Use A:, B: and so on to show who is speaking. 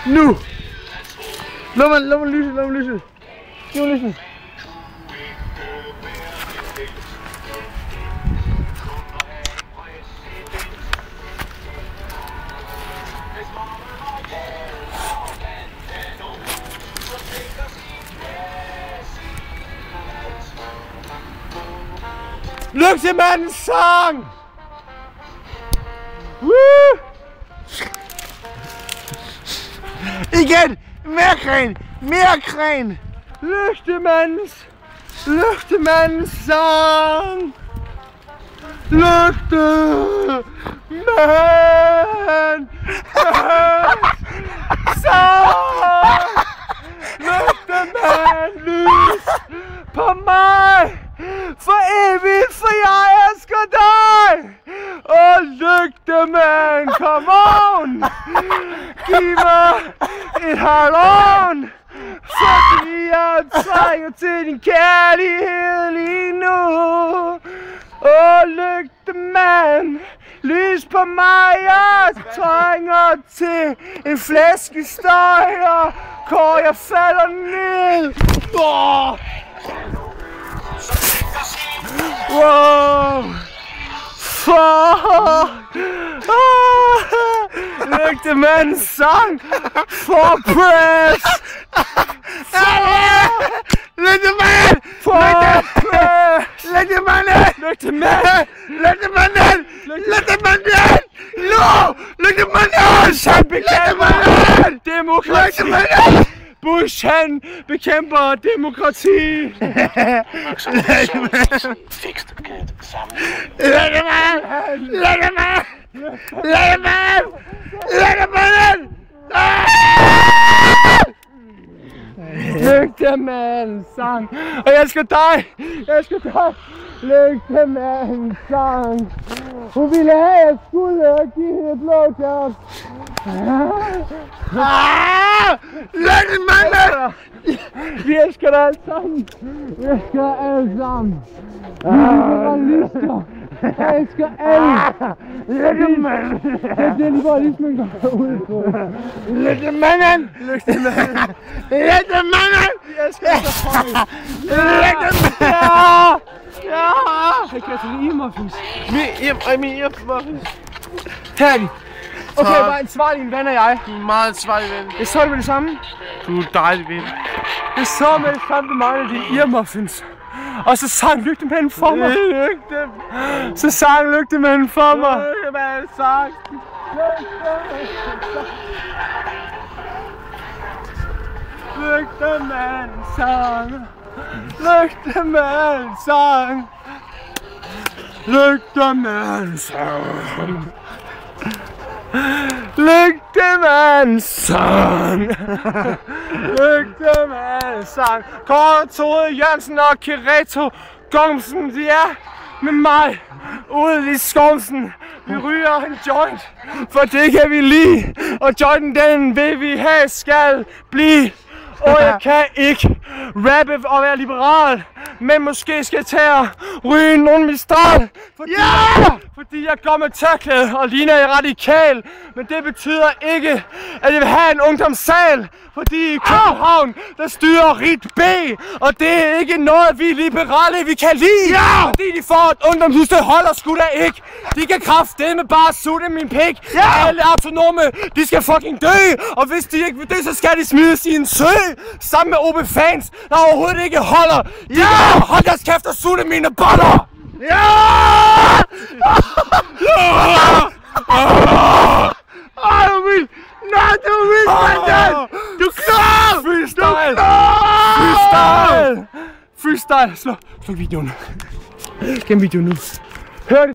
A: Nu! Lad mig lyse. Giv mig lyset. Lygtemandens sang! Woo! Igen! Mere gren! Lygtemandens sang! Lygtemandens sang! Lygtemand, lys på mig! For evigt, for jeg elsker dig! Åh, lygtemand, come on! Giv mig et halvån! Fordi jeg trænger til din kærlighed lige nu. Åh, lygtemand, lys på mig, jeg trænger til en flaske støj, og hvor jeg falder ned. Åh! Wow! Fuck! Lygtemandens sang! For press! Lygtemanden! For press! Lygtemanden! Lygtemanden! Lygtemanden! Lygtemanden! No! Lygtemanden! Han bekæmper demokrati! Bush, han bekæmper demokrati!
B: Fikst kædet sammen.
A: Lygtemandens sang! Og jeg elsker dig! Lygtemandens sang! Hun ville have, at jeg skulle give hende et blowjob. Lygtemanden! Vi elsker dig alle sammen! Jeg elsker alle! Lygtemanden! Det er det, liberalismen går ud på. Lygtemanden! Jeg elsker dig så højt! Lygtemanden! Ja! Jeg kan til lige muffins. Min muffins. Her er de. Okay, bare ansvarlig en ven af jeg.
B: Du er en meget ansvarlig ven.
A: Jeg så det med det samme.
B: Du er en dejlig ven.
A: Jeg så med det samme med mig af dine earmuffins. Og så sang lygtemanden for mig. Så sang lygtemanden for mig. Lygtemanden sang. Lygtemanden sang. Lygtemanden sang. Lygtemanden sang. Lygtemandens sang. Lygtemandens sang. Kåre, Tode, Jørgensen og Kireto Gomsen, de er med mig ude i skovsen. Vi ryger en joint, for det kan vi lide. Og jointen, den vil vi have skal blive. Og jeg kan ikke rappe og være liberal, men måske skal jeg tage at ryge nogen Mistral. Fordi jeg går med tørklæde og ligner jeg radikal. Men det betyder ikke, at jeg vil have en ungdomssal. Fordi i København, der styrer rigt B. Og det er ikke noget, vi liberale vi kan lide. Fordi de får et ungdomshus, det holder sgu da ikke. De kan kraftedeme bare sutte min pik. Alle autonome, de skal fucking dø. Og hvis de ikke vil dø, så skal de smides i en sø. Sammen med OB fans, der overhovedet ikke holder. De kan holde deres kæft og sutte mine boller. Du vil! Nej, du vil, Brandon! Du klar! Freestyle! Slå videoen. Gem videoen nu. Hør det!